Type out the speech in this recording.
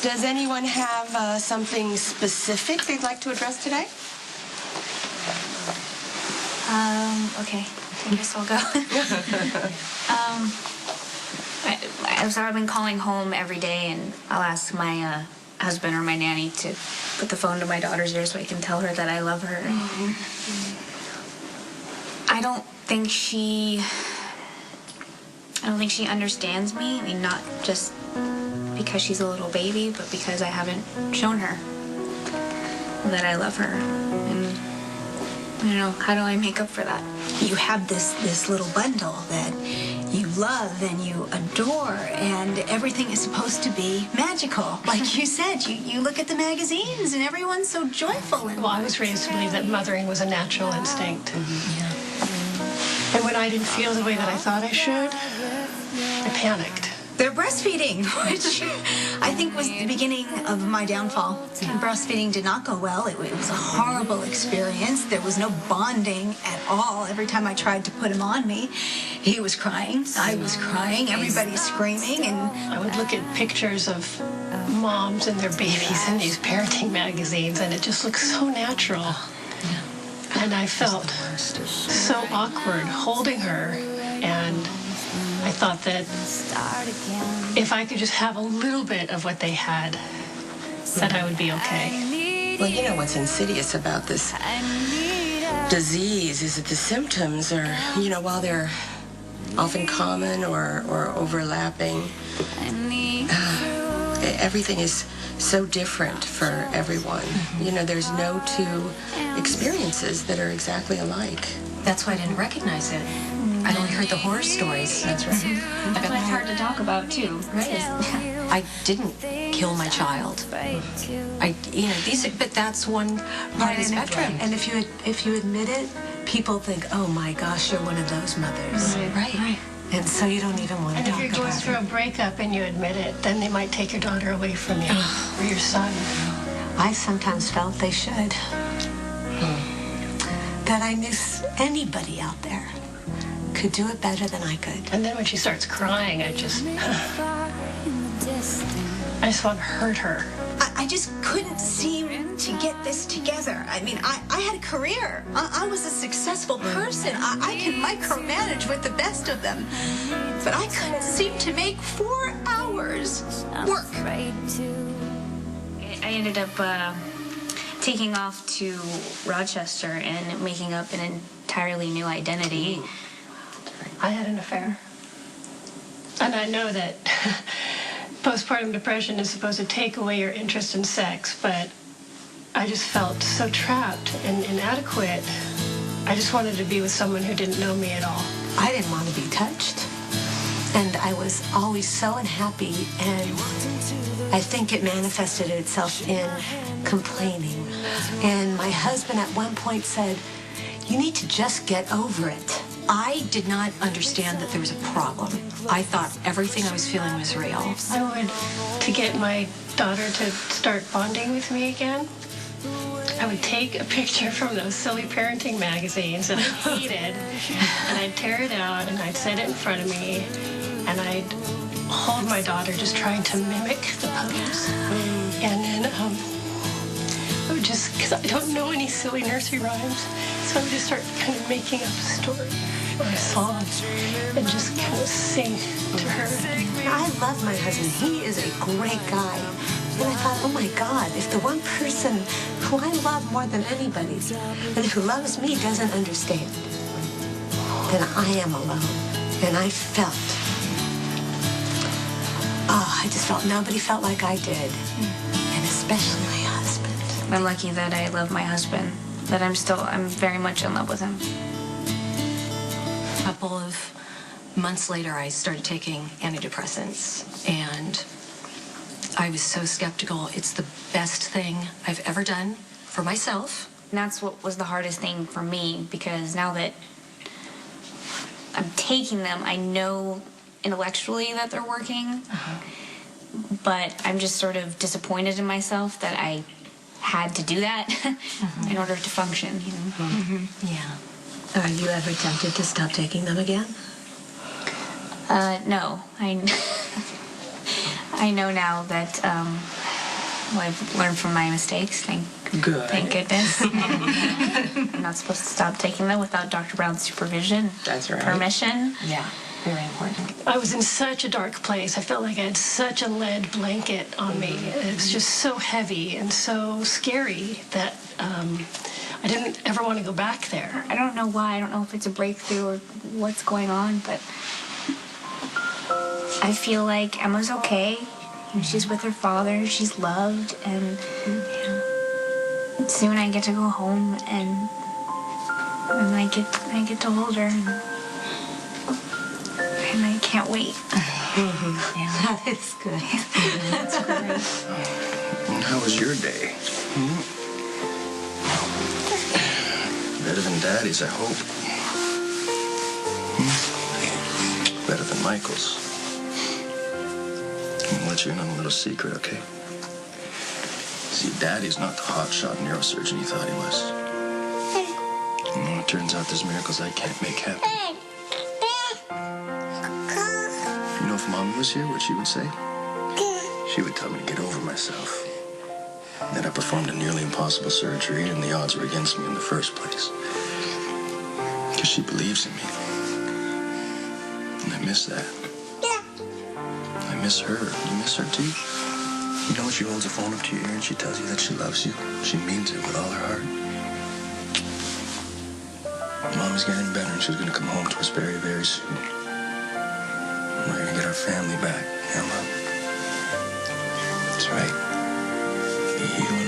Does anyone have something specific they'd like to address today? Okay. I guess I'll go. I've been calling home every day, and I'll ask my husband or my nanny to put the phone to my daughter's ear so I can tell her that I love her. I don't think she understands me. I mean, not just because she's a little baby, but because I haven't shown her that I love her. And how do I make up for that? You have this little bundle that you love and you adore, and everything is supposed to be magical. Like you said, you look at the magazines and everyone's so joyful. Well, I was raised to believe that mothering was a natural instinct. And when I didn't feel the way that I thought I should, I panicked. They're breastfeeding, which I think was the beginning of my downfall. Breastfeeding did not go well. It was a horrible experience. There was no bonding at all. Every time I tried to put him on me, he was crying. I was crying. Everybody's screaming. And I would look at pictures of moms and their babies in these parenting magazines, and it just looked so natural. And I felt so awkward holding her, and I thought that if I could just have a little bit of what they had, that I would be okay. Well, you know what's insidious about this disease is that the symptoms are, while they're often common or overlapping, everything is so different for everyone. There's no two experiences that are exactly alike. That's why I didn't recognize it. I'd only heard the horror stories. That's right. That's why it's hard to talk about, too. Right. I didn't kill my child. But that's one part of the spectrum. And if you admit it, people think, oh my gosh, you're one of those mothers. Right. And so you don't even want to And talk if you're going about through a breakup and you admit it, then they might take your daughter away from you, or your son. I sometimes felt they should. That I knew anybody out there could do it better than I could. And then when she starts crying, I just want to hurt her. I just couldn't seem to get this together. I mean, I had a career. I was a successful person. I can micromanage with the best of them. But I couldn't seem to make 4 hours work. I ended up taking off to Rochester and making up an entirely new identity. I had an affair. And I know that postpartum depression is supposed to take away your interest in sex, but I just felt so trapped and inadequate. I just wanted to be with someone who didn't know me at all. I didn't want to be touched. And I was always so unhappy, and I think it manifested itself in complaining. And my husband at one point said, you need to just get over it. I did not understand that there was a problem. I thought everything I was feeling was real. I would, to get my daughter to start bonding with me again, I would take a picture from those silly parenting magazines that I hated, and I'd tear it out, and I'd set it in front of me, and I'd hold my daughter just trying to mimic the pose. And then I would just, because I don't know any silly nursery rhymes, so I would just start kind of making up a story or a song and just kind of sing to her. I love my husband. He is a great guy. And I thought, oh my God, if the one person who I love more than anybody and who loves me doesn't understand, then I am alone. And I felt, I just felt nobody felt like I did. And especially my husband. I'm lucky that I love my husband, that I'm very much in love with him. A couple of months later, I started taking antidepressants, and I was so skeptical. It's the best thing I've ever done for myself. And that's what was the hardest thing for me, because now that I'm taking them, I know intellectually that they're working, but I'm just sort of disappointed in myself that I had to do that in order to function. Yeah. Are you ever tempted to stop taking them again? No. I know now that well, I've learned from my mistakes. Thank goodness. I'm not supposed to stop taking them without Dr. Brown's supervision. That's right. Permission. Yeah, very important. I was in such a dark place. I felt like I had such a lead blanket on me. It was just so heavy and so scary that I didn't ever want to go back there. I don't know why. I don't know if it's a breakthrough or what's going on, but I feel like Emma's okay. She's with her father. She's loved, and soon I get to go home and I get to hold her, and I can't wait. Yeah, that is good. That's great. How was your day? Better than Daddy's, I hope. Better than Michael's. I'll let you in on a little secret, okay? See, Daddy's not the hotshot neurosurgeon you thought he was. It turns out there's miracles I can't make happen. You know, if Mommy was here, what she would say? She would tell me to get over myself. That I performed a nearly impossible surgery and the odds were against me in the first place. Because she believes in me. And I miss that. I miss her. You miss her too? You know when she holds a phone up to your ear and she tells you that she loves you? She means it with all her heart. Mom's getting better and she's going to come home to us very, very soon. We're going to get our family back, Emma. That's right. You